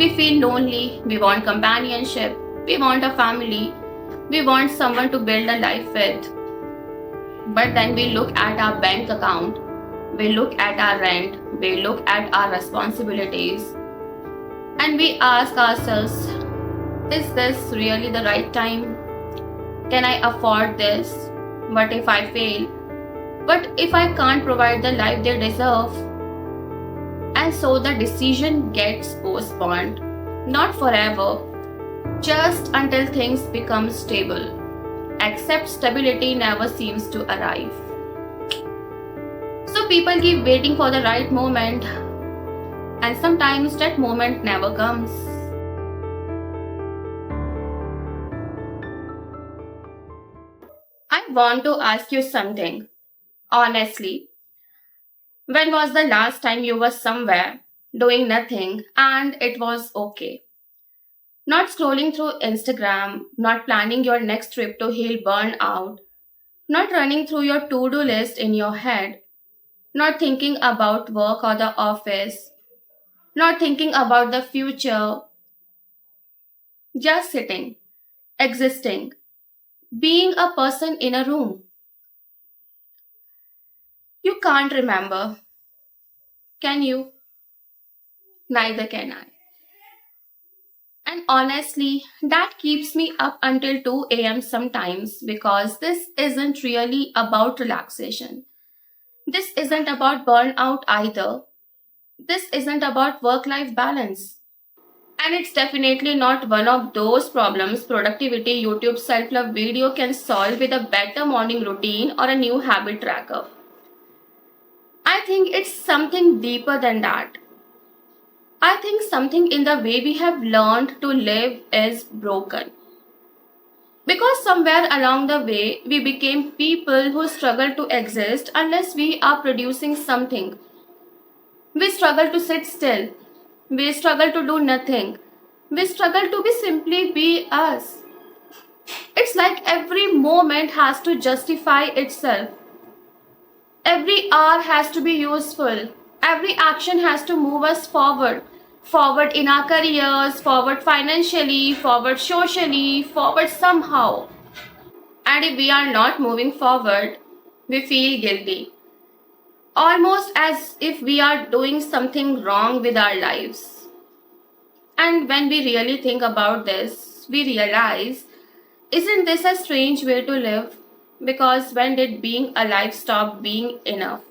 We feel lonely, we want companionship, we want a family, we want someone to build a life with. But then we look at our bank account, we look at our rent, we look at our responsibilities, and we ask ourselves, is this really the right time? Can I afford this? What if I fail? What if I can't provide the life they deserve? And so the decision gets postponed, not forever, just until things become stable. Except stability never seems to arrive. So people keep waiting for the right moment, and sometimes that moment never comes. I want to ask you something. Honestly, when was the last time you were somewhere doing nothing and it was okay? Not scrolling through Instagram, not planning your next trip to heal burnout, not running through your to do list in your head, not thinking about work or the office, not thinking about the future, just sitting, existing, being a person in a room. You can't remember, can you? Neither can I. And honestly, that keeps me up until 2 a.m. sometimes because this isn't really about relaxation. This isn't about burnout either. This isn't about work life balance. And it's definitely not one of those problems productivity YouTube self love video can solve with a better morning routine or a new habit tracker. I think it's something deeper than that. I think something in the way we have learned to live is broken. Because somewhere along the way, we became people who struggle to exist unless we are producing something. We struggle to sit still. We struggle to do nothing. We struggle to be simply be us. It's like every moment has to justify itself. Every hour has to be useful. Every action has to move us forward. Forward in our careers, forward financially, forward socially, forward somehow. And if we are not moving forward, we feel guilty. Almost as if we are doing something wrong with our lives. And when we really think about this, we realize, isn't this a strange way to live? Because when did being alive stop being enough?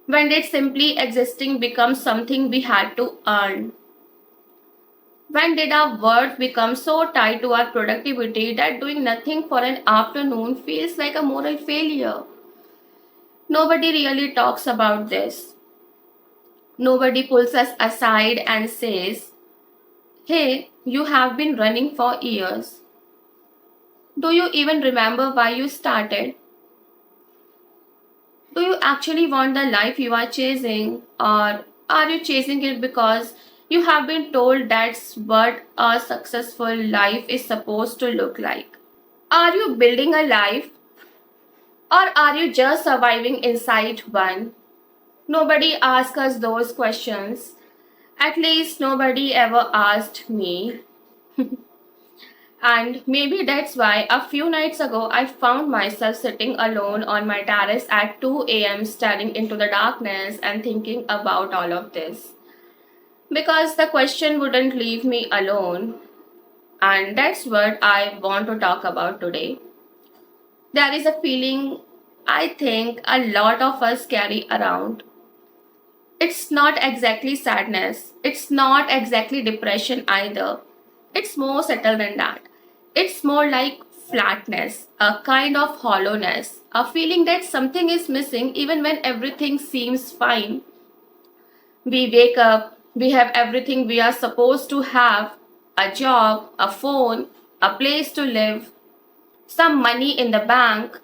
When did simply existing become something we had to earn? When did our worth become so tied to our productivity that doing nothing for an afternoon feels like a moral failure? Nobody really talks about this. Nobody pulls us aside and says, hey, you have been running for years. Do you even remember why you started? Do you actually want the life you are chasing, or are you chasing it because you have been told that's what a successful life is supposed to look like? Are you building a life, or are you just surviving inside one? Nobody asks us those questions. At least nobody ever asked me. And maybe that's why a few nights ago I found myself sitting alone on my terrace at 2 a.m. staring into the darkness and thinking about all of this. Because the question wouldn't leave me alone, and that's what I want to talk about today. There is a feeling I think a lot of us carry around. It's not exactly sadness, it's not exactly depression either. It's more subtle than that. It's more like flatness, a kind of hollowness, a feeling that something is missing even when everything seems fine. We wake up, we have everything we are supposed to have, a job, a phone, a place to live, some money in the bank.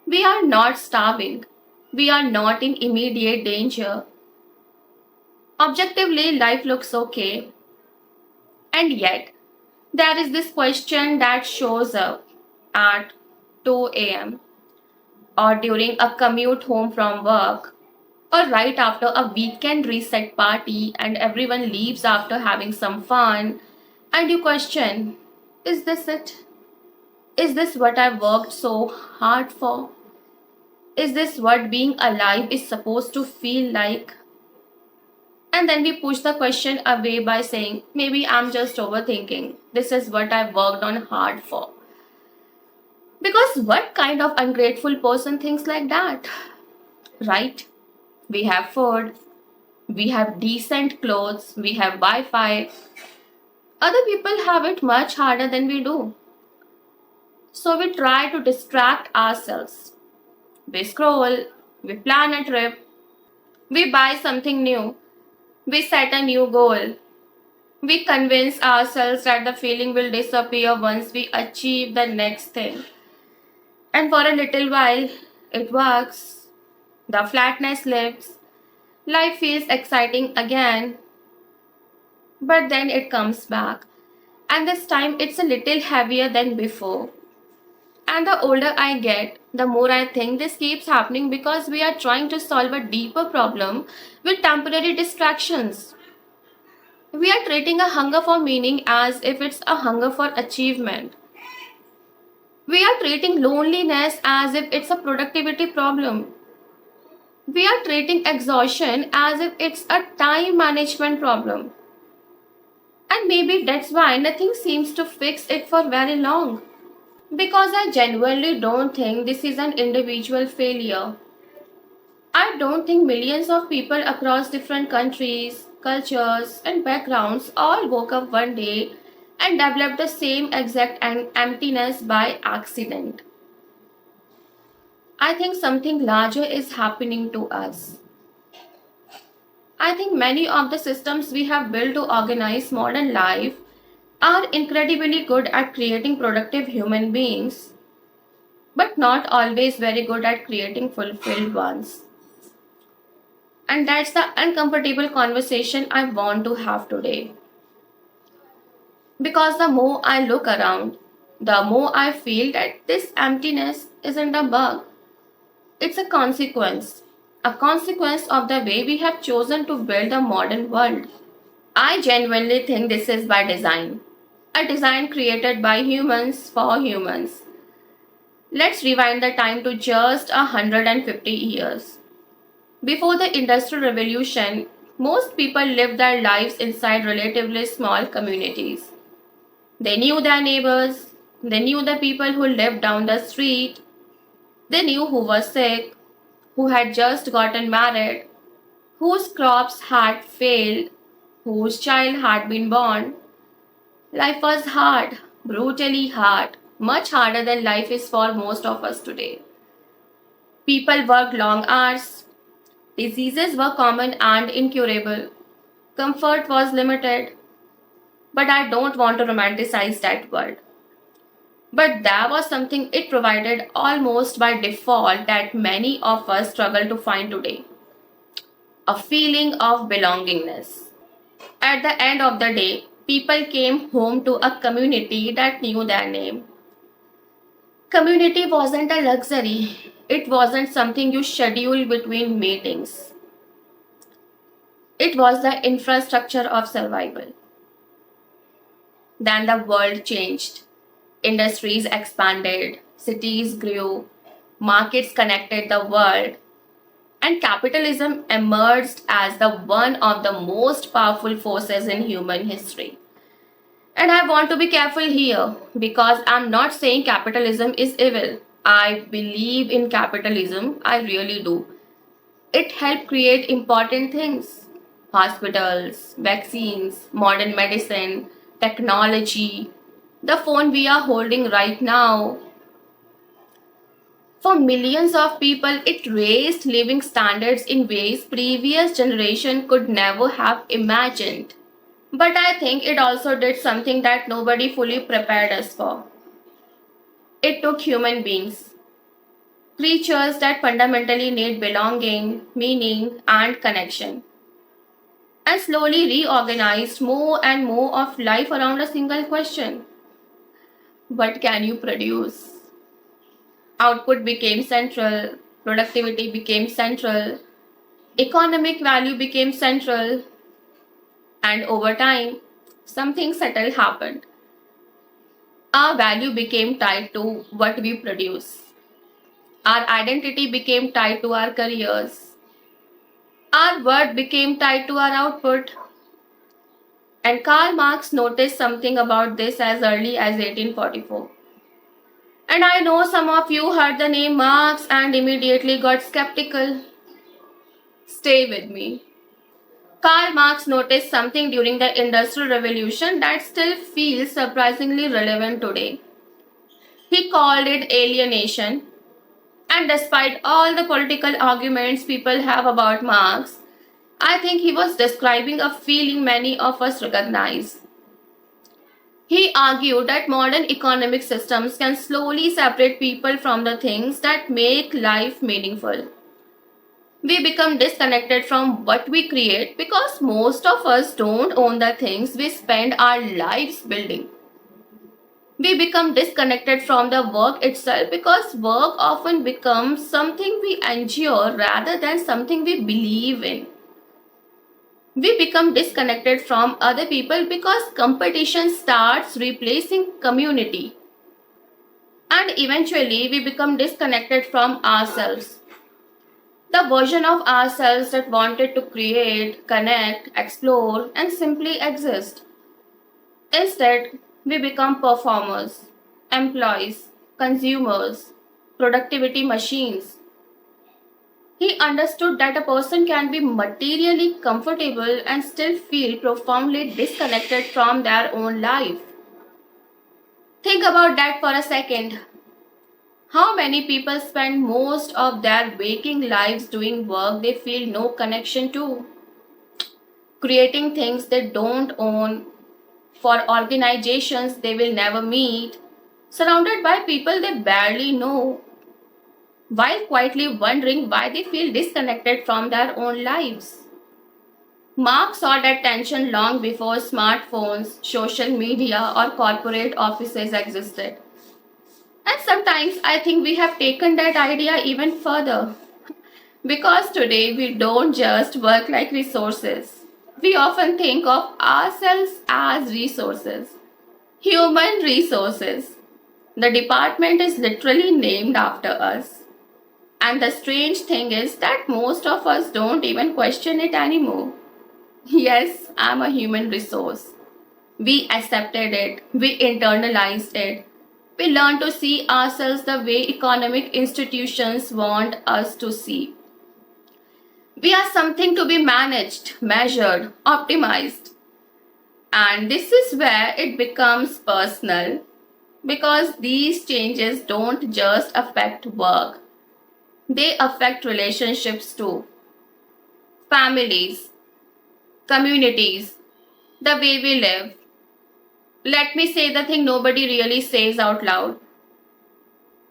We are not starving. We are not in immediate danger. Objectively, life looks okay. And yet, there is this question that shows up at 2 a.m. or during a commute home from work. or right after a weekend reset party and everyone leaves after having some fun, and you question, is this it? Is this what I worked so hard for? Is this what being alive is supposed to feel like? And then we push the question away by saying, maybe I'm just overthinking. This is what I worked on hard for. Because what kind of ungrateful person thinks like that? Right? We have food, we have decent clothes, we have Wi Fi. Other people have it much harder than we do. So we try to distract ourselves. We scroll, we plan a trip, we buy something new, we set a new goal. We convince ourselves that the feeling will disappear once we achieve the next thing. And for a little while, it works. The flatness lifts. Life feels exciting again. But then it comes back. And this time it's a little heavier than before. And the older I get, the more I think this keeps happening because we are trying to solve a deeper problem with temporary distractions. We are treating a hunger for meaning as if it's a hunger for achievement. We are treating loneliness as if it's a productivity problem. We are treating exhaustion as if it's a time management problem. And maybe that's why nothing seems to fix it for very long. Because I genuinely don't think this is an individual failure. I don't think millions of people across different countries, cultures, and backgrounds all woke up one day and developed the same exact emptiness by accident. I think something larger is happening to us. I think many of the systems we have built to organize modern life are incredibly good at creating productive human beings, but not always very good at creating fulfilled ones. And that's the uncomfortable conversation I want to have today. Because the more I look around, the more I feel that this emptiness isn't a bug, it's a consequence of the way we have chosen to build the modern world. I genuinely think this is by design, a design created by humans for humans. Let's rewind the time to just 150 years. Before the Industrial Revolution, most people lived their lives inside relatively small communities. They knew their neighbors, they knew the people who lived down the street, they knew who was sick, who had just gotten married, whose crops had failed, whose child had been born. Life was hard, brutally hard, much harder than life is for most of us today. People worked long hours, diseases were common and incurable, comfort was limited, but I don't want to romanticize that world. But there was something it provided almost by default that many of us struggle to find today, a feeling of belongingness. At the end of the day, people came home to a community that knew their name. Community wasn't a luxury, it wasn't something you schedule between meetings. It was the infrastructure of survival. Then the world changed. Industries expanded, cities grew, markets connected the world, and capitalism emerged as the one of the most powerful forces in human history. And I want to be careful here because I'm not saying capitalism is evil. I believe in capitalism, I really do. It helped create important things: hospitals, vaccines, modern medicine, technology, the phone we are holding right now. For millions of people, it raised living standards in ways previous generation could never have imagined. But I think it also did something that nobody fully prepared us for. It took human beings, creatures that fundamentally need belonging, meaning, and connection, and slowly reorganized more and more of life around a single question: what can you produce? Output became central, productivity became central, Economic value became central, and over time, something subtle happened. Our value became tied to what we produce. Our identity became tied to our careers. Our worth became tied to our output. And Karl Marx noticed something about this as early as 1844. And I know some of you heard the name Marx and immediately got skeptical. Stay with me. Karl Marx noticed something during the Industrial Revolution that still feels surprisingly relevant today. He called it alienation. And despite all the political arguments people have about Marx, I think he was describing a feeling many of us recognize. He argued that modern economic systems can slowly separate people from the things that make life meaningful. We become disconnected from what we create because most of us don't own the things we spend our lives building. We become disconnected from the work itself because work often becomes something we endure rather than something we believe in. We become disconnected from other people because competition starts replacing community. And eventually, we become disconnected from ourselves. The version of ourselves that wanted to create, connect, explore, and simply exist. Instead, we become performers, employees, consumers, productivity machines. He understood that a person can be materially comfortable and still feel profoundly disconnected from their own life. Think about that for a second. How many people spend most of their waking lives doing work they feel no connection to? Creating things they don't own, for organizations they will never meet, surrounded by people they barely know, while quietly wondering why they feel disconnected from their own lives. Mark saw that tension long before smartphones, social media, or corporate offices existed. And sometimes I think we have taken that idea even further. Because today we don't just work like resources. We often think of ourselves as resources, human resources. The department is literally named after us. And the strange thing is that most of us don't even question it anymore. Yes, I'm a human resource. We accepted it, we internalized it. We learned to see ourselves the way economic institutions want us to see. We are something to be managed, measured, optimized. And this is where it becomes personal because these changes don't just affect work, they affect relationships too. Families, communities, the way we live. Let me say the thing nobody really says out loud.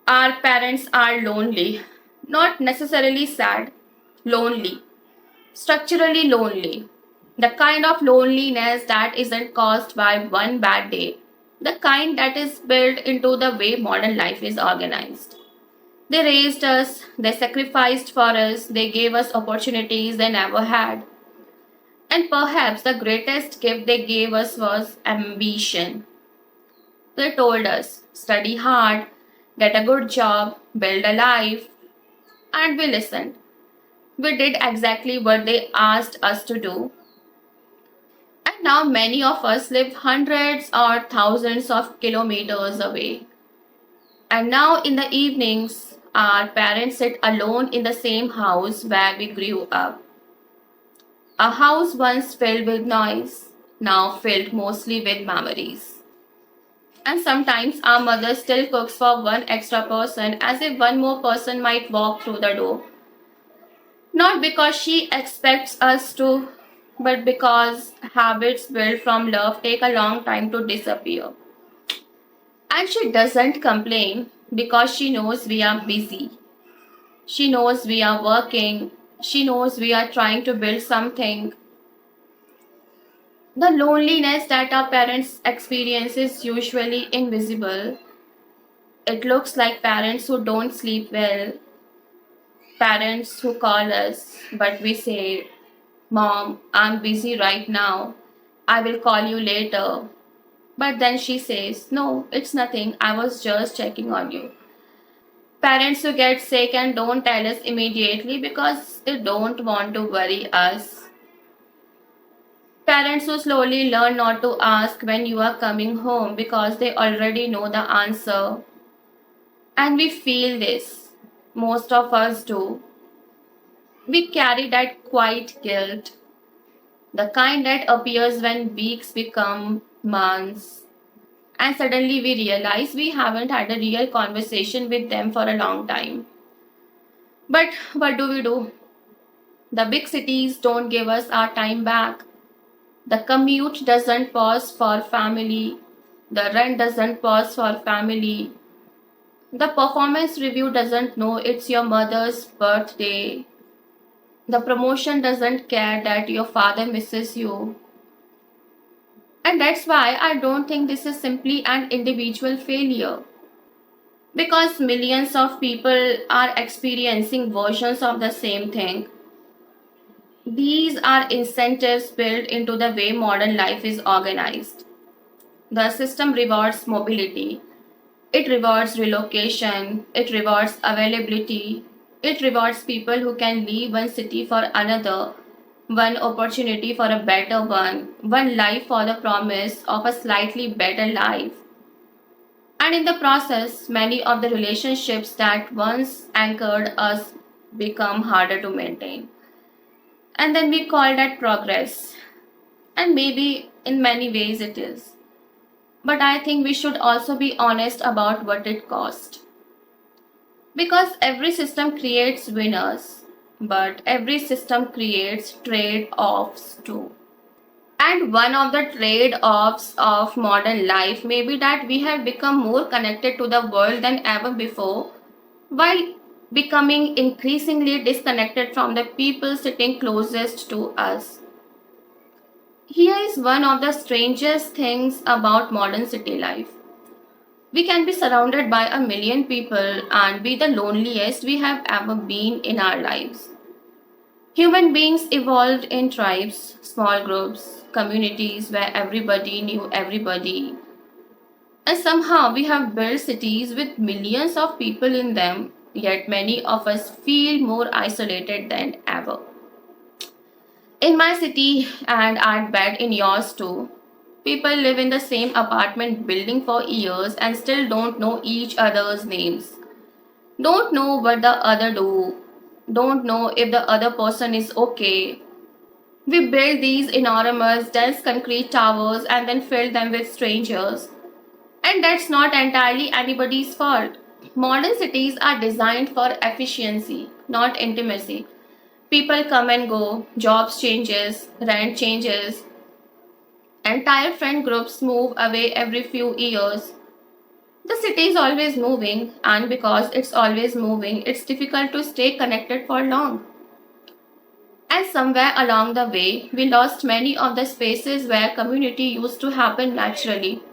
Our parents are lonely, not necessarily sad, lonely, structurally lonely. The kind of loneliness that isn't caused by one bad day, the kind that is built into the way modern life is organized. They raised us, they sacrificed for us, they gave us opportunities they never had. And perhaps the greatest gift they gave us was ambition. They told us, study hard, get a good job, build a life, and we listened. We did exactly what they asked us to do. And now many of us live hundreds or thousands of kilometers away. And now in the evenings, our parents sit alone in the same house where we grew up. A house once filled with noise, now filled mostly with memories. And sometimes our mother still cooks for one extra person as if one more person might walk through the door. Not because she expects us to, but because habits built from love take a long time to disappear. And she doesn't complain because she knows we are busy. She knows we are working. She knows we are trying to build something. The loneliness that our parents experience is usually invisible. It looks like parents who don't sleep well, Parents who call us, but we say, Mom, I'm busy right now. I will call you later. But then she says, No, it's nothing. I was just checking on you. Parents who get sick and don't tell us immediately because they don't want to worry us. Parents who slowly learn not to ask when you are coming home because they already know the answer. And we feel this. Most of us do. We carry that quiet guilt, the kind that appears when weeks become months, and suddenly we realize we haven't had a real conversation with them for a long time. But what do we do? The big cities don't give us our time back. The commute doesn't pause for family. The rent doesn't pause for family. The performance review doesn't know it's your mother's birthday. The promotion doesn't care that your father misses you. And that's why I don't think this is simply an individual failure. Because millions of people are experiencing versions of the same thing. These are incentives built into the way modern life is organized. The system rewards mobility, it rewards relocation, it rewards availability, it rewards people who can leave one city for another, one opportunity for a better one life for the promise of a slightly better life. And in the process, many of the relationships that once anchored us become harder to maintain. And then we call that progress. And maybe in many ways it is. But I think we should also be honest about what it cost. Because every system creates winners, but every system creates trade offs too. And one of the trade offs of modern life may be that we have become more connected to the world than ever before, while becoming increasingly disconnected from the people sitting closest to us. Here is one of the strangest things about modern city life. We can be surrounded by a million people and be the loneliest we have ever been in our lives. Human beings evolved in tribes, small groups, communities where everybody knew everybody. And somehow we have built cities with millions of people in them, yet many of us feel more isolated than ever. In my city, and I'd bet in yours too, people live in the same apartment building for years and still don't know each other's names. Don't know what the other do. Don't know if the other person is okay. We build these enormous dense concrete towers and then fill them with strangers. And that's not entirely anybody's fault. Modern cities are designed for efficiency, not intimacy. People come and go, jobs changes, rent changes, entire friend groups move away every few years. The city is always moving, and because it's always moving, it's difficult to stay connected for long. And somewhere along the way, we lost many of the spaces where community used to happen naturally.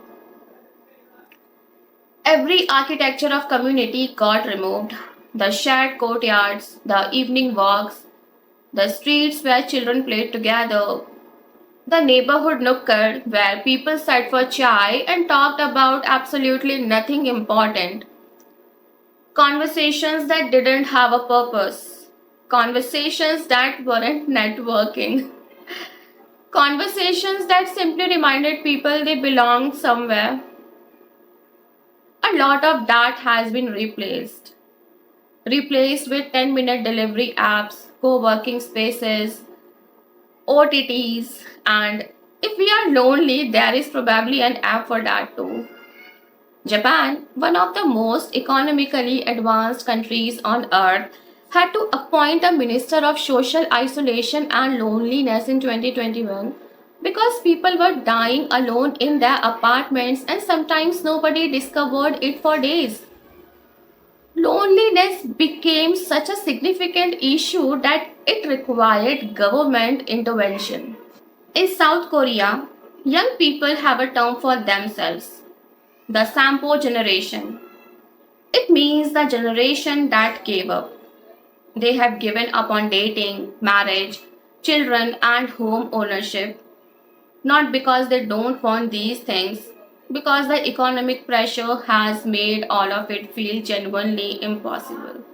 Every architecture of community got removed. The shared courtyards, the evening walks, the streets where children played together, the neighborhood nooker where people sat for chai and talked about absolutely nothing important. Conversations that didn't have a purpose. Conversations that weren't networking. Conversations that simply reminded people they belonged somewhere. A lot of that has been replaced. Replaced with 10-minute delivery apps, co working spaces, OTTs, and if we are lonely, there is probably an app for that too. Japan, one of the most economically advanced countries on earth, had to appoint a minister of social isolation and loneliness in 2021 because people were dying alone in their apartments and sometimes nobody discovered it for days. Loneliness became such a significant issue that it required government intervention. In South Korea, young people have a term for themselves, the Sampo generation. It means the generation that gave up. They have given up on dating, marriage, children, and home ownership, not because they don't want these things, because the economic pressure has made all of it feel genuinely impossible.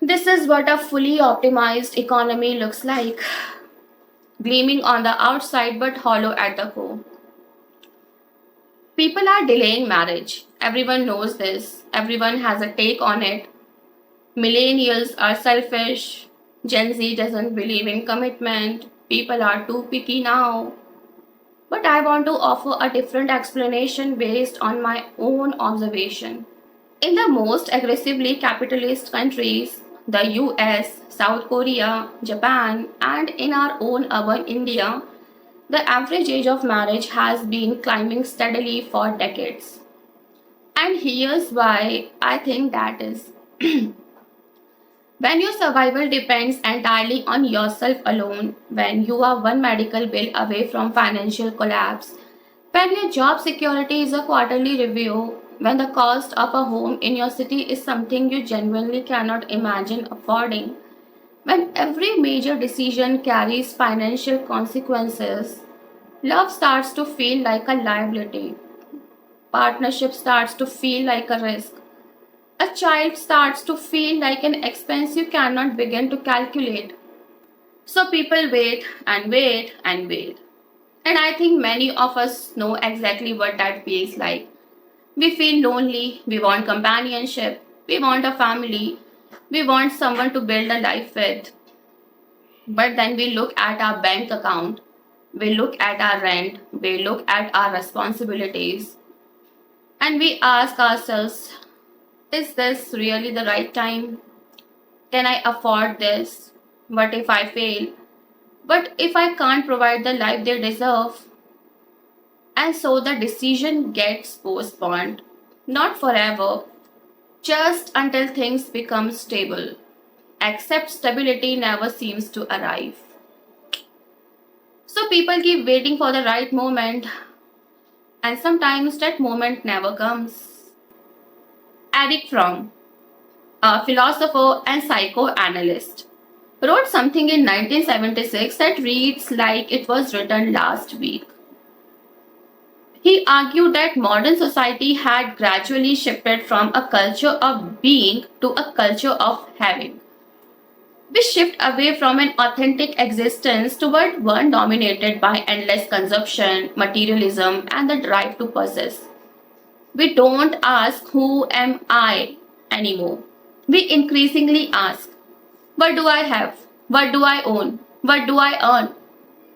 This is what a fully optimized economy looks like, gleaming on the outside but hollow at the core. People are delaying marriage. Everyone knows this. Everyone has a take on it. Millennials are selfish. Gen Z doesn't believe in commitment. People are too picky now. But I want to offer a different explanation based on my own observation. In the most aggressively capitalist countries, the US, South Korea, Japan, and in our own urban India, the average age of marriage has been climbing steadily for decades. And here's why I think that is. When your survival depends entirely on yourself alone, when you are one medical bill away from financial collapse, when your job security is a quarterly review, when the cost of a home in your city is something you genuinely cannot imagine affording, when every major decision carries financial consequences, love starts to feel like a liability. Partnership starts to feel like a risk. A child starts to feel like an expense you cannot begin to calculate. So people wait and wait and wait. And I think many of us know exactly what that feels like. We feel lonely, we want companionship, we want a family, we want someone to build a life with. But then we look at our bank account, we look at our rent, we look at our responsibilities, and we ask ourselves, is this really the right time? Can I afford this? What if I fail? What if I can't provide the life they deserve? And so the decision gets postponed. Not forever, just until things become stable. Except stability never seems to arrive. So people keep waiting for the right moment, and sometimes that moment never comes. Eric Fromm, a philosopher and psychoanalyst, wrote something in 1976 that reads like it was written last week. He argued that modern society had gradually shifted from a culture of being to a culture of having. We shift away from an authentic existence toward one dominated by endless consumption, materialism, and the drive to possess. We don't ask, who am I anymore? We increasingly ask, what do I have? What do I own? What do I earn?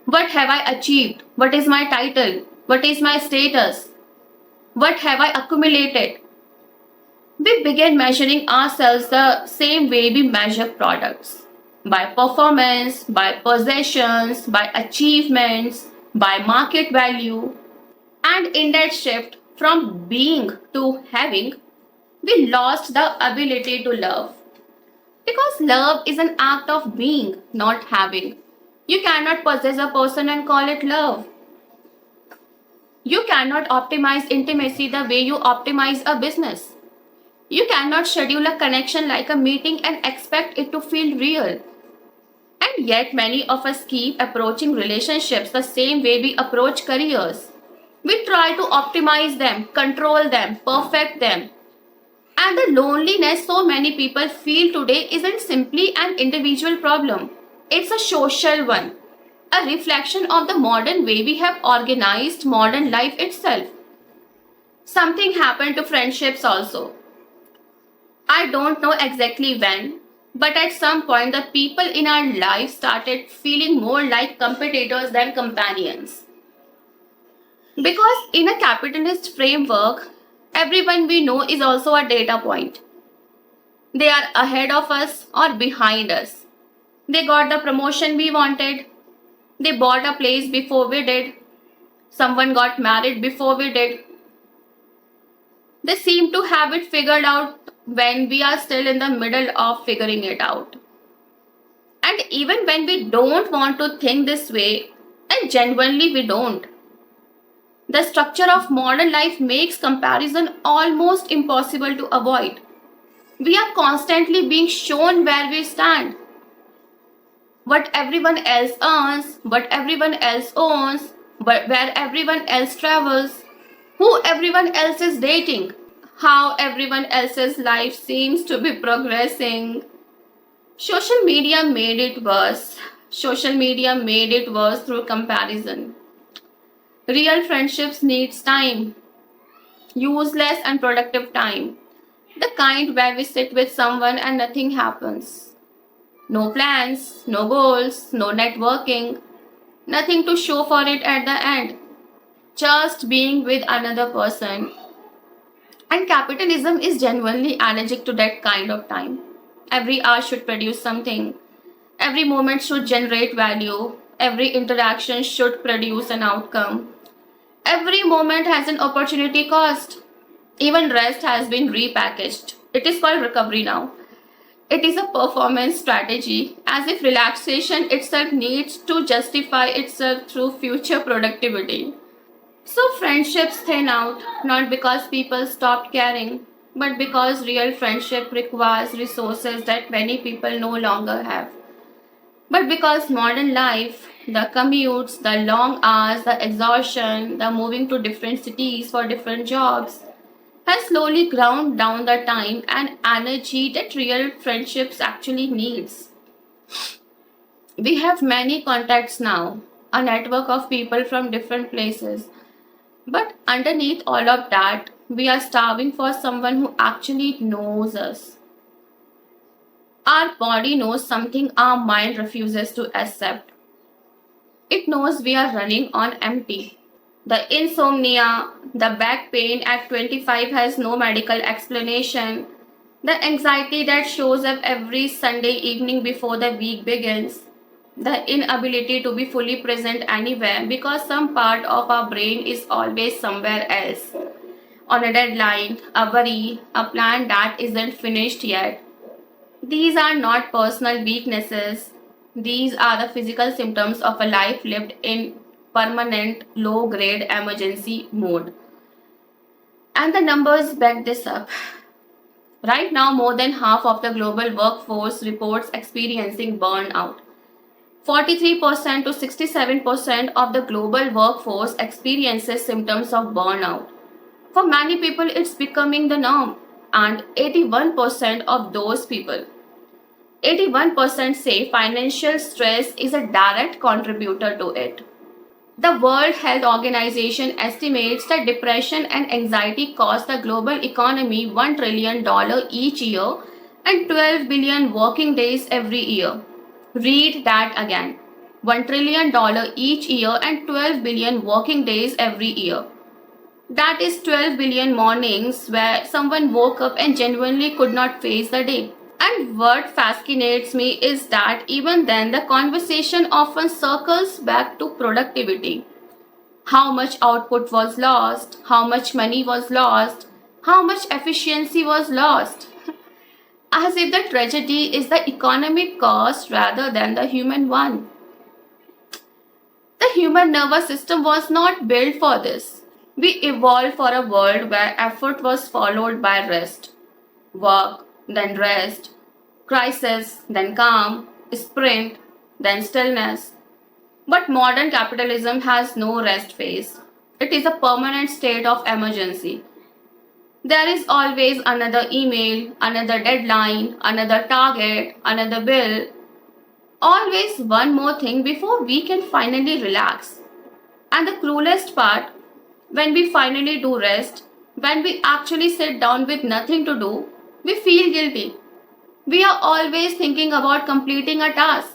What have I achieved? What is my title? What is my status? What have I accumulated? We begin measuring ourselves the same way we measure products, by performance, by possessions, by achievements, by market value. And in that shift from being to having, we lost the ability to love. Because love is an act of being, not having. You cannot possess a person and call it love. You cannot optimize intimacy the way you optimize a business. You cannot schedule a connection like a meeting and expect it to feel real. And yet, many of us keep approaching relationships the same way we approach careers. We try to optimize them, control them, perfect them. And the loneliness so many people feel today isn't simply an individual problem, it's a social one, a reflection of the modern way we have organized modern life itself. Something happened to friendships also. I don't know exactly when, but at some point the people in our lives started feeling more like competitors than companions. Because in a capitalist framework, everyone we know is also a data point. They are ahead of us or behind us. They got the promotion we wanted. They bought a place before we did. Someone got married before we did. They seem to have it figured out when we are still in the middle of figuring it out. And even when we don't want to think this way, and genuinely we don't, the structure of modern life makes comparison almost impossible to avoid. We are constantly being shown where we stand, what everyone else earns, what everyone else owns, but where everyone else travels, who everyone else is dating, how everyone else's life seems to be progressing. Social media made it worse. Social media made it worse through comparison. Real friendships needs time, useless and productive time. The kind where we sit with someone and nothing happens. No plans, no goals, no networking, nothing to show for it at the end. Just being with another person. And capitalism is genuinely allergic to that kind of time. Every hour should produce something. Every moment should generate value. Every interaction should produce an outcome. Every moment has an opportunity cost. Even rest has been repackaged. It is called recovery now. It is a performance strategy, as if relaxation itself needs to justify itself through future productivity. So friendships thin out, not because people stopped caring, but because real friendship requires resources that many people no longer have. But because modern life, the commutes, the long hours, the exhaustion, the moving to different cities for different jobs, has slowly ground down the time and energy that real friendships actually needs. We have many contacts now, a network of people from different places. But underneath all of that, we are starving for someone who actually knows us. Our body knows something our mind refuses to accept. It knows we are running on empty. The insomnia, the back pain at 25 has no medical explanation. The anxiety that shows up every Sunday evening before the week begins. The inability to be fully present anywhere because some part of our brain is always somewhere else. On a deadline, a worry, a plan that isn't finished yet. These are not personal weaknesses. These are the physical symptoms of a life lived in permanent low grade emergency mode. And the numbers back this up. Right now, more than half of the global workforce reports experiencing burnout. 43% to 67% of the global workforce experiences symptoms of burnout. For many people, it's becoming the norm, and 81% of those people, 81% say financial stress is a direct contributor to it. The World Health Organization estimates that depression and anxiety cost the global economy $1 trillion each year and 12 billion working days every year. Read that again. $1 trillion each year and 12 billion working days every year. That is 12 billion mornings where someone woke up and genuinely could not face the day. And what fascinates me is that even then the conversation often circles back to productivity. How much output was lost, how much money was lost, how much efficiency was lost. As if the tragedy is the economic cost rather than the human one. The human nervous system was not built for this. We evolved for a world where effort was followed by rest. Work, then rest, crisis, then calm, sprint, then stillness. But modern capitalism has no rest phase. It is a permanent state of emergency. There is always another email, another deadline, another target, another bill. Always one more thing before we can finally relax. And the cruelest part, when we finally do rest, when we actually sit down with nothing to do, we feel guilty. We are always thinking about completing a task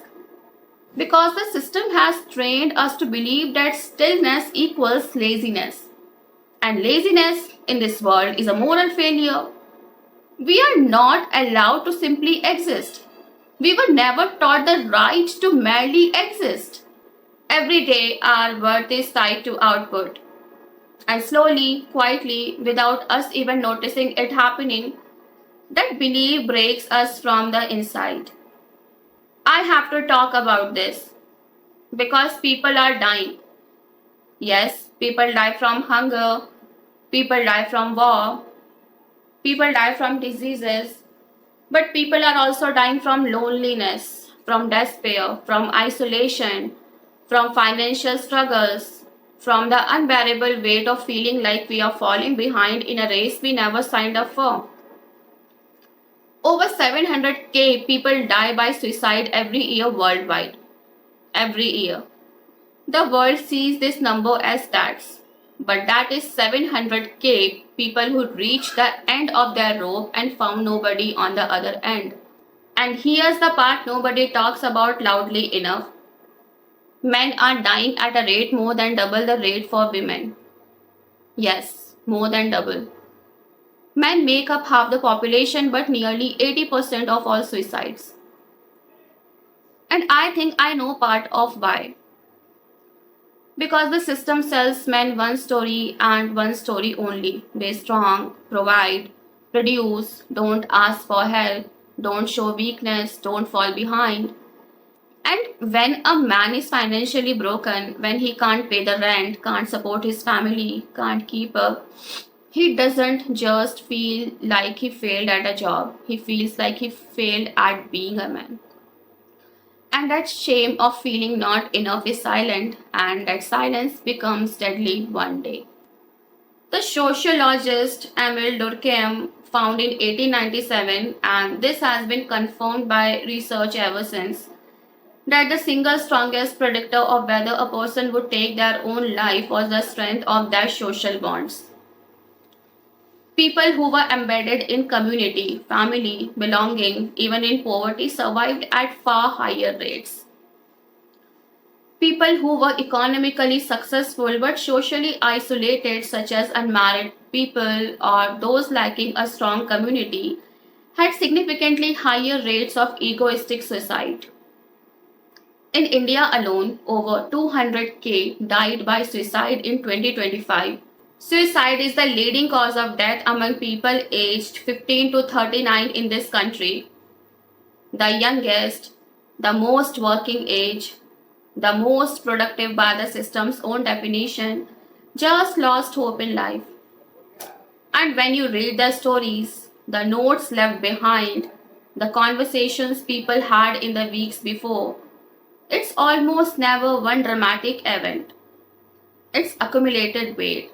because the system has trained us to believe that stillness equals laziness. And laziness in this world is a moral failure. We are not allowed to simply exist. We were never taught the right to merely exist. Every day, our worth is tied to output. And slowly, quietly, without us even noticing it happening, that belief breaks us from the inside. I have to talk about this because people are dying. Yes, people die from hunger, people die from war, people die from diseases, But people are also dying from loneliness, from despair, from isolation, from financial struggles, from the unbearable weight of feeling like we are falling behind in a race we never signed up for. Over 700k people die by suicide every year worldwide. Every year. The world sees this number as stats, but that is 700k people who reached the end of their rope and found nobody on the other end. And here's the part nobody talks about loudly enough. Men are dying at a rate more than double the rate for women. Yes, more than double. Men make up half the population but nearly 80% of all suicides. And I think I know part of why. Because the system sells men one story and one story only. Be strong, provide, produce, don't ask for help, don't show weakness, don't fall behind. And when a man is financially broken, when he can't pay the rent, can't support his family, can't keep up, he doesn't just feel like he failed at a job. He feels like he failed at being a man. And that shame of feeling not enough is silent, and that silence becomes deadly one day. The sociologist Emile Durkheim found in 1897, and this has been confirmed by research ever since, that the single strongest predictor of whether a person would take their own life was the strength of their social bonds. People who were embedded in community, family, belonging, even in poverty, survived at far higher rates. People who were economically successful but socially isolated, such as unmarried people or those lacking a strong community, had significantly higher rates of egoistic suicide. In India alone, over 200k died by suicide in 2025. Suicide is the leading cause of death among people aged 15 to 39 in this country. The youngest, the most working age, the most productive by the system's own definition, just lost hope in life. And when you read the stories, the notes left behind, the conversations people had in the weeks before, it's almost never one dramatic event. It's accumulated weight.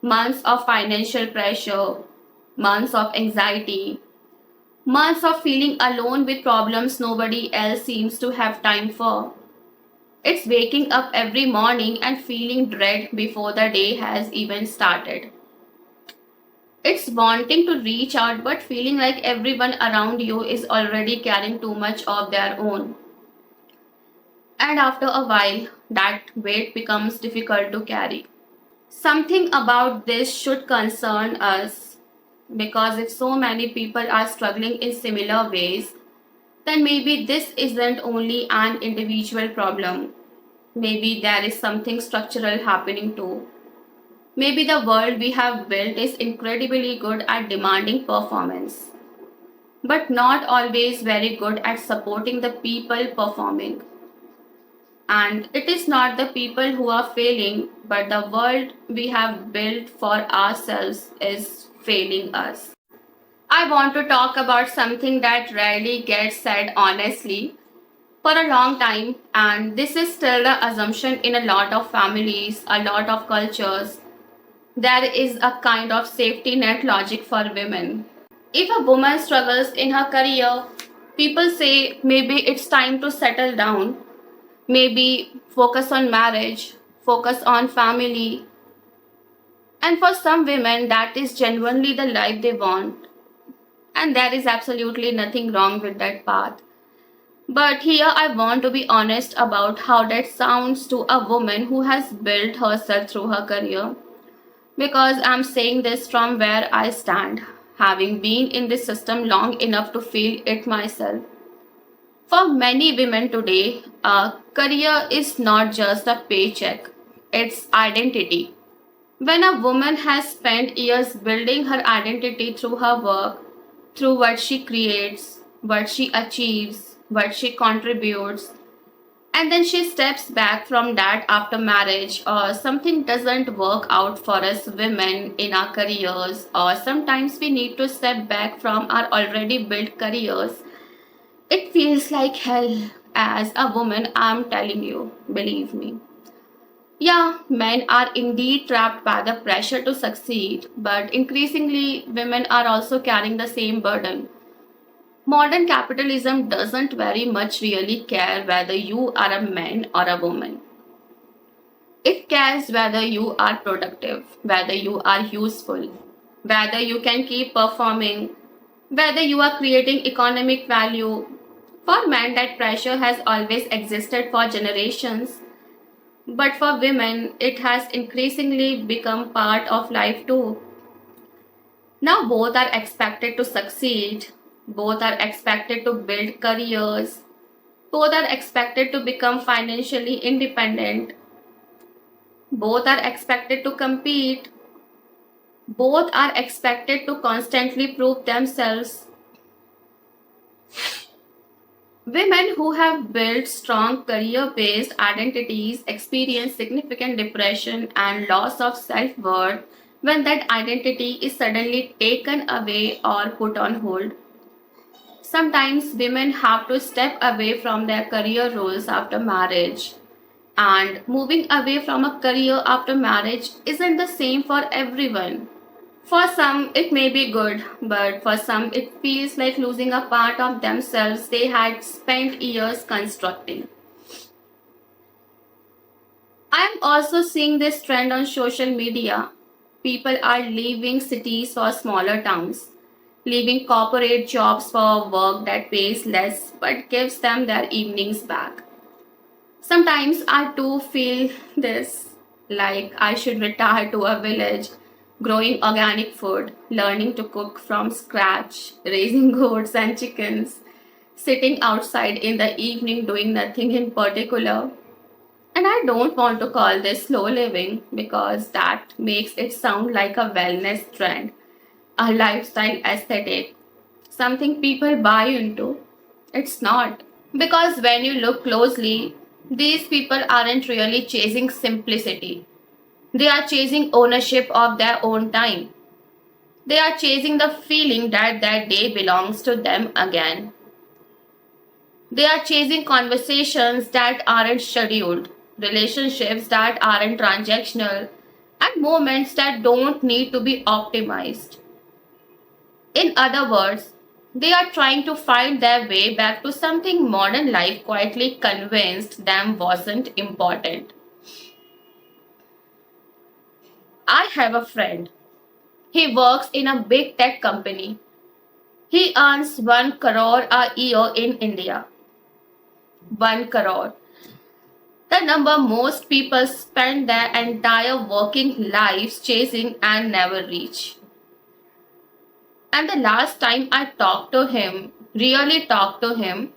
Months of financial pressure, months of anxiety, months of feeling alone with problems nobody else seems to have time for. It's waking up every morning and feeling dread before the day has even started. It's wanting to reach out but feeling like everyone around you is already carrying too much of their own. And after a while, that weight becomes difficult to carry. Something about this should concern us, because if so many people are struggling in similar ways, then maybe this isn't only an individual problem. Maybe there is something structural happening too. Maybe the world we have built is incredibly good at demanding performance, but not always very good at supporting the people performing. And it is not the people who are failing, but the world we have built for ourselves is failing us. I want to talk about something that rarely gets said honestly for a long time, and this is still the assumption in a lot of families, a lot of cultures. There is a kind of safety net logic for women. If a woman struggles in her career, people say maybe it's time to settle down. Maybe focus on marriage, focus on family. And for some women, that is genuinely the life they want. And there is absolutely nothing wrong with that path. But here I want to be honest about how that sounds to a woman who has built herself through her career. Because I'm saying this from where I stand, having been in this system long enough to feel it myself. For many women today, a career is not just a paycheck, it's identity. When a woman has spent years building her identity through her work, through what she creates, what she achieves, what she contributes, And then she steps back from that after marriage, or something doesn't work out for us women in our careers, or sometimes we need to step back from our already built careers. It feels like hell. As a woman, I'm telling you, believe me. Yeah, men are indeed trapped by the pressure to succeed, but increasingly, women are also carrying the same burden. Modern capitalism doesn't very much really care whether you are a man or a woman. It cares whether you are productive, whether you are useful, whether you can keep performing, whether you are creating economic value. For men, that pressure has always existed for generations, but for women, it has increasingly become part of life too. Now, both are expected to succeed, both are expected to build careers, both are expected to become financially independent, both are expected to compete, both are expected to constantly prove themselves. Women who have built strong career based identities experience significant depression and loss of self worth when that identity is suddenly taken away or put on hold. Sometimes women have to step away from their career roles after marriage. And moving away from a career after marriage isn't the same for everyone. For some, it may be good, but for some, it feels like losing a part of themselves they had spent years constructing. I am also seeing this trend on social media. People are leaving cities for smaller towns, leaving corporate jobs for work that pays less but gives them their evenings back. Sometimes I too feel this, like I should retire to a village, growing organic food, learning to cook from scratch, raising goats and chickens, sitting outside in the evening doing nothing in particular. And I don't want to call this slow living because that makes it sound like a wellness trend, a lifestyle aesthetic, something people buy into. It's not. Because when you look closely, these people aren't really chasing simplicity. They are chasing ownership of their own time. They are chasing the feeling that their day belongs to them again. They are chasing conversations that aren't scheduled, relationships that aren't transactional, and moments that don't need to be optimized. In other words, they are trying to find their way back to something modern life quietly convinced them wasn't important. I have a friend. He works in a big tech company. He earns 1 crore a year in India. 1 crore. The number most people spend their entire working lives chasing and never reach. And the last time I talked to him, really talked to him,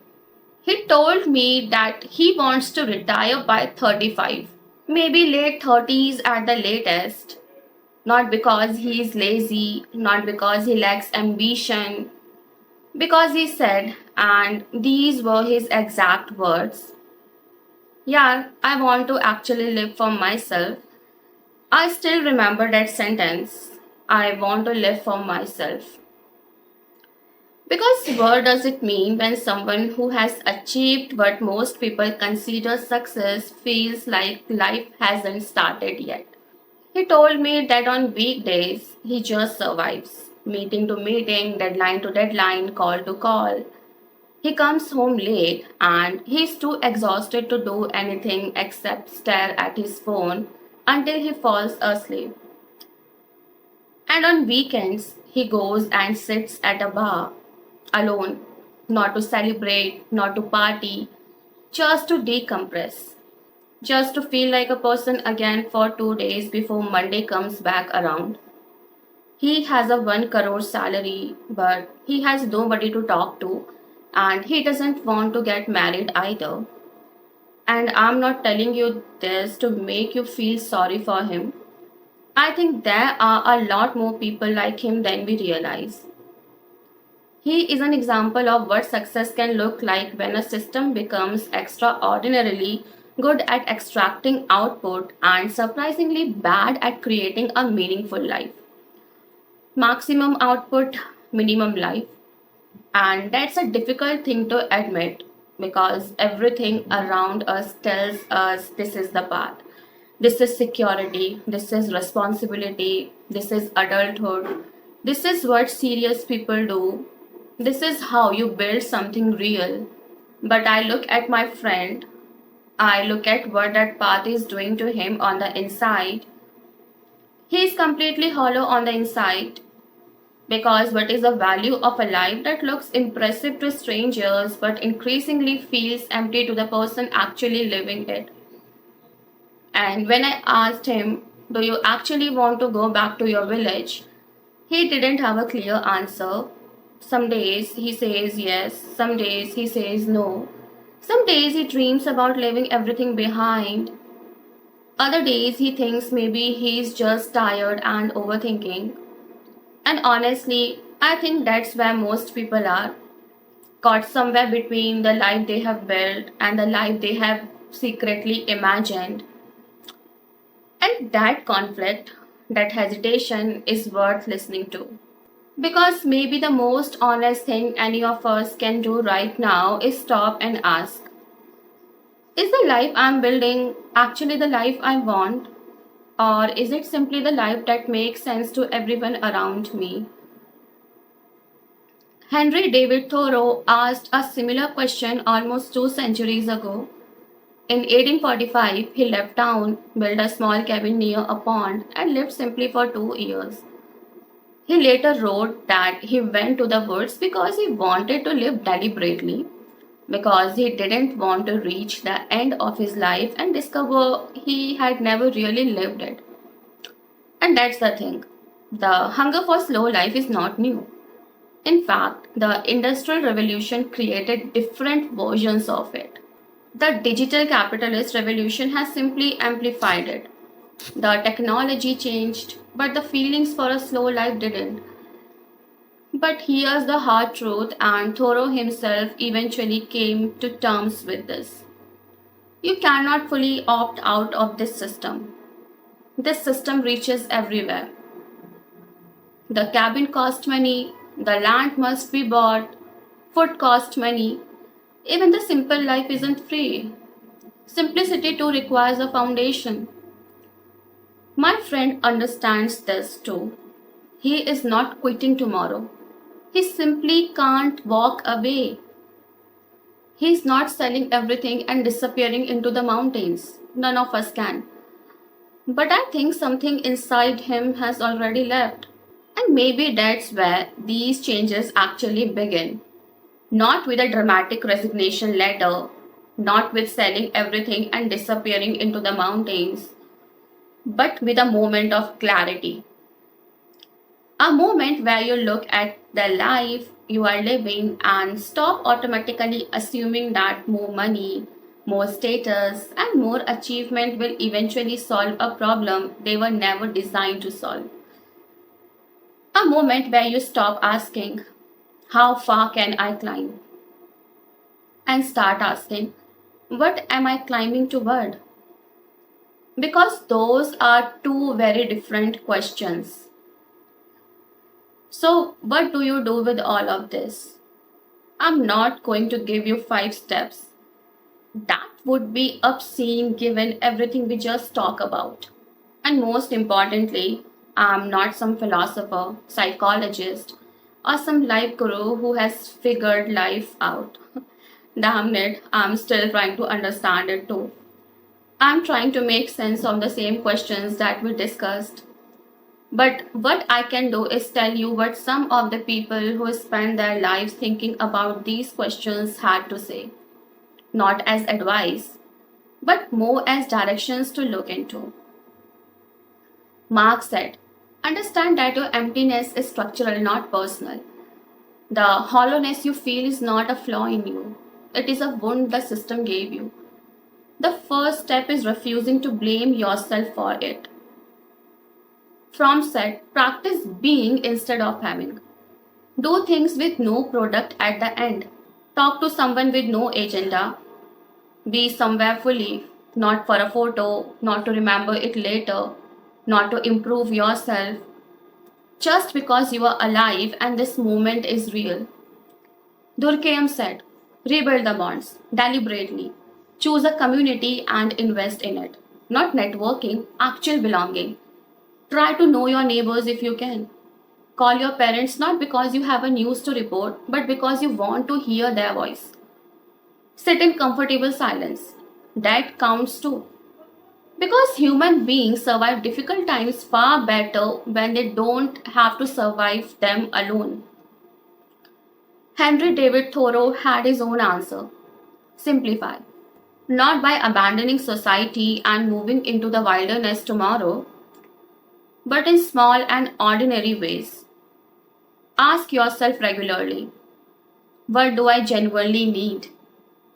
he told me that he wants to retire by 35, maybe late 30s at the latest. Not because he is lazy, not because he lacks ambition, because he said, and these were his exact words, yeah, I want to actually live for myself. I still remember that sentence. I want to live for myself. Because what does it mean when someone who has achieved what most people consider success feels like life hasn't started yet? He told me that on weekdays he just survives, meeting to meeting, deadline to deadline, call to call. He comes home late and he's too exhausted to do anything except stare at his phone until he falls asleep. And on weekends, he goes and sits at a bar alone, not to celebrate, not to party, just to decompress, just to feel like a person again for 2 days before Monday comes back around. He has a 1 crore salary, but he has nobody to talk to, and he doesn't want to get married either. And I'm not telling you this to make you feel sorry for him. I think there are a lot more people like him than we realize. He is an example of what success can look like when a system becomes extraordinarily good at extracting output and surprisingly bad at creating a meaningful life. Maximum output, minimum life. And that's a difficult thing to admit because everything around us tells us this is the path. This is security, this is responsibility, this is adulthood, this is what serious people do, this is how you build something real. But I look at my friend, I look at what that path is doing to him on the inside. He is completely hollow on the inside. Because what is the value of a life that looks impressive to strangers but increasingly feels empty to the person actually living it? And when I asked him, "Do you actually want to go back to your village?" he didn't have a clear answer. Some days he says yes, some days he says no. Some days he dreams about leaving everything behind. Other days he thinks maybe he's just tired and overthinking. And honestly, I think that's where most people are, caught somewhere between the life they have built and the life they have secretly imagined. And that conflict, that hesitation is worth listening to. Because maybe the most honest thing any of us can do right now is stop and ask, is the life I'm building actually the life I want? Or is it simply the life that makes sense to everyone around me? Henry David Thoreau asked a similar question almost 2 centuries ago. In 1845, he left town, built a small cabin near a pond, and lived simply for 2 years. He later wrote that he went to the woods because he wanted to live deliberately, because he didn't want to reach the end of his life and discover he had never really lived it. And that's the thing. The hunger for slow life is not new. In fact, the Industrial Revolution created different versions of it. The digital capitalist revolution has simply amplified it. The technology changed, but the feelings for a slow life didn't. But here's the hard truth, and Thoreau himself eventually came to terms with this. You cannot fully opt out of this system. This system reaches everywhere. The cabin costs money, the land must be bought, food costs money. Even the simple life isn't free. Simplicity too requires a foundation. My friend understands this too. He is not quitting tomorrow. He simply can't walk away. He's not selling everything and disappearing into the mountains. None of us can. But I think something inside him has already left. And maybe that's where these changes actually begin. Not with a dramatic resignation letter, not with selling everything and disappearing into the mountains, but with a moment of clarity. A moment where you look at the life you are living and stop automatically assuming that more money, more status, and more achievement will eventually solve a problem they were never designed to solve. A moment where you stop asking, how far can I climb? And start asking, what am I climbing toward? Because those are two very different questions. So, what do you do with all of this? I'm not going to give you 5 steps. That would be obscene given everything we just talked about. And most importantly, I'm not some philosopher, psychologist, or some life guru who has figured life out. Damn it, I'm still trying to understand it too. I'm trying to make sense of the same questions that we discussed. But what I can do is tell you what some of the people who spend their lives thinking about these questions had to say. Not as advice, but more as directions to look into. Mark said, understand that your emptiness is structural, not personal. The hollowness you feel is not a flaw in you, it is a wound the system gave you. The first step is refusing to blame yourself for it. Fromm said, practice being instead of having. Do things with no product at the end. Talk to someone with no agenda. Be somewhere fully, not for a photo, not to remember it later, not to improve yourself, just because you are alive and this moment is real. Durkheim said, rebuild the bonds deliberately. Choose a community and invest in it. Not networking, actual belonging. Try to know your neighbors if you can. Call your parents not because you have a news to report, but because you want to hear their voice. Sit in comfortable silence. That counts too. Because human beings survive difficult times far better when they don't have to survive them alone. Henry David Thoreau had his own answer. Simplify. Not by abandoning society and moving into the wilderness tomorrow, but in small and ordinary ways. Ask yourself regularly, what do I genuinely need?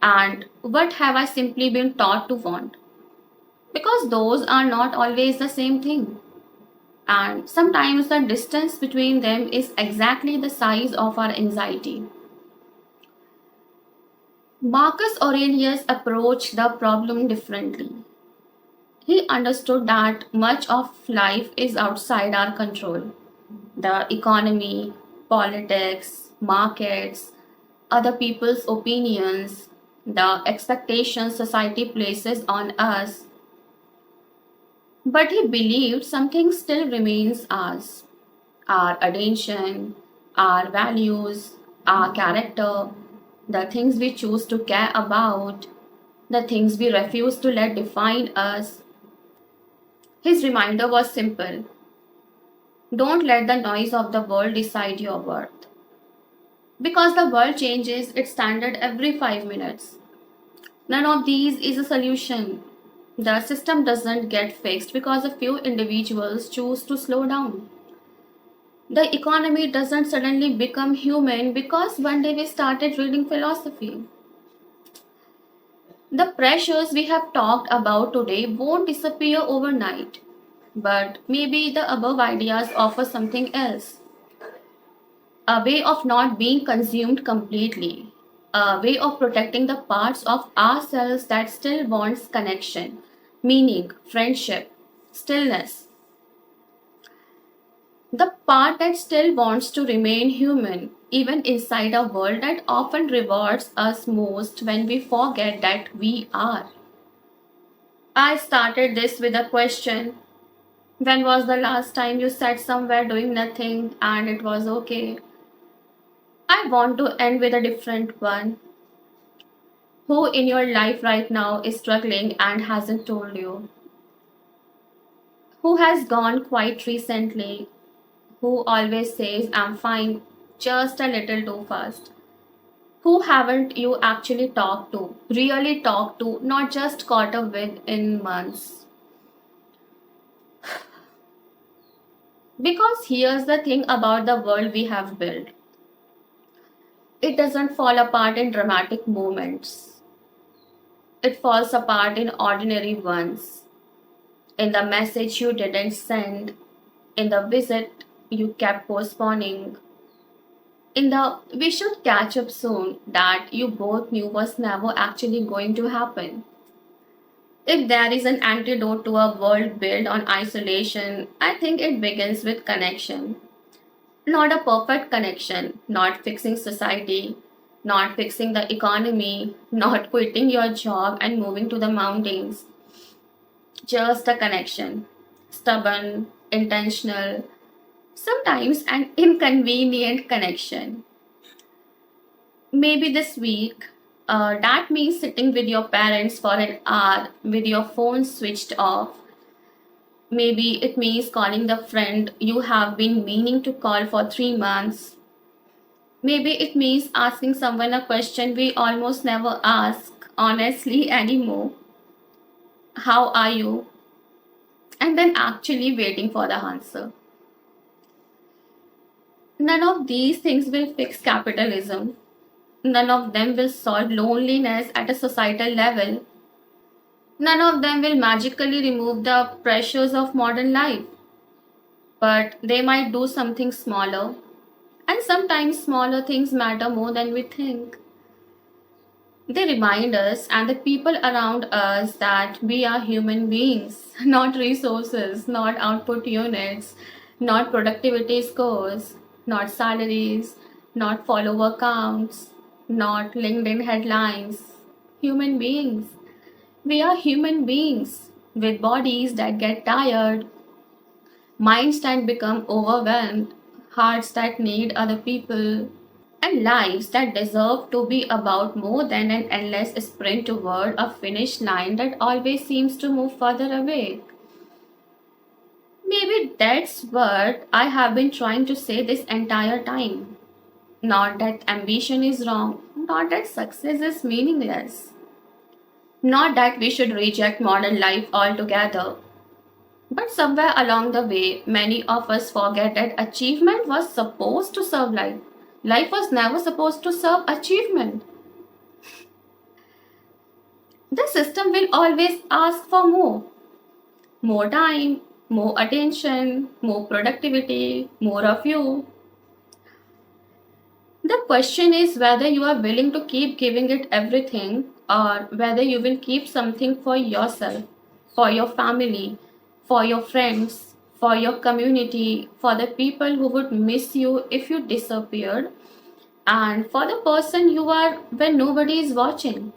And what have I simply been taught to want? Because those are not always the same thing. And sometimes the distance between them is exactly the size of our anxiety. Marcus Aurelius approached the problem differently. He understood that much of life is outside our control. The economy, politics, markets, other people's opinions, the expectations society places on us. But he believed something still remains ours: our attention, our values, our character, the things we choose to care about, the things we refuse to let define us. His reminder was simple: don't let the noise of the world decide your worth. Because the world changes its standard every 5 minutes. None of these is a solution. The system doesn't get fixed because a few individuals choose to slow down. The economy doesn't suddenly become human because one day we started reading philosophy. The pressures we have talked about today won't disappear overnight, but maybe the above ideas offer something else: a way of not being consumed completely, a way of protecting the parts of ourselves that still wants connection, meaning, friendship, stillness. The part that still wants to remain human, even inside a world that often rewards us most when we forget that we are. I started this with a question. When was the last time you sat somewhere doing nothing and it was okay? I want to end with a different one. Who in your life right now is struggling and hasn't told you? Who has gone quiet recently? Who always says, I'm fine, just a little too fast? Who haven't you actually talked to, really talked to, not just caught up with in months? Because here's the thing about the world we have built: it doesn't fall apart in dramatic moments, it falls apart in ordinary ones. In the message you didn't send, in the visit you kept postponing, in the we should catch up soon that you both knew was never actually going to happen. If there is an antidote to a world built on isolation, I think it begins with connection. Not a perfect connection, not fixing society, not fixing the economy, not quitting your job and moving to the mountains. Just a connection. Stubborn, intentional, sometimes an inconvenient connection. Maybe this week, that means sitting with your parents for an hour with your phone switched off. Maybe it means calling the friend you have been meaning to call for 3 months. Maybe it means asking someone a question we almost never ask honestly anymore. How are you? And then actually waiting for the answer. None of these things will fix capitalism. None of them will solve loneliness at a societal level. None of them will magically remove the pressures of modern life. But they might do something smaller, And sometimes smaller things matter more than we think. They remind us and the people around us that we are human beings, not resources, not output units, not productivity scores, not salaries, not follower counts, not LinkedIn headlines. Human beings. We are human beings with bodies that get tired, minds that become overwhelmed, hearts that need other people, and lives that deserve to be about more than an endless sprint toward a finish line that always seems to move further away. Maybe that's what I have been trying to say this entire time. Not that ambition is wrong, not that success is meaningless, not that we should reject modern life altogether. But somewhere along the way, many of us forget that achievement was supposed to serve life. Life was never supposed to serve achievement. The system will always ask for more time, more attention, more productivity, more of you. The question is whether you are willing to keep giving it everything or whether you will keep something for yourself, for your family, for your friends, for your community, for the people who would miss you if you disappeared, and for the person you are when nobody is watching.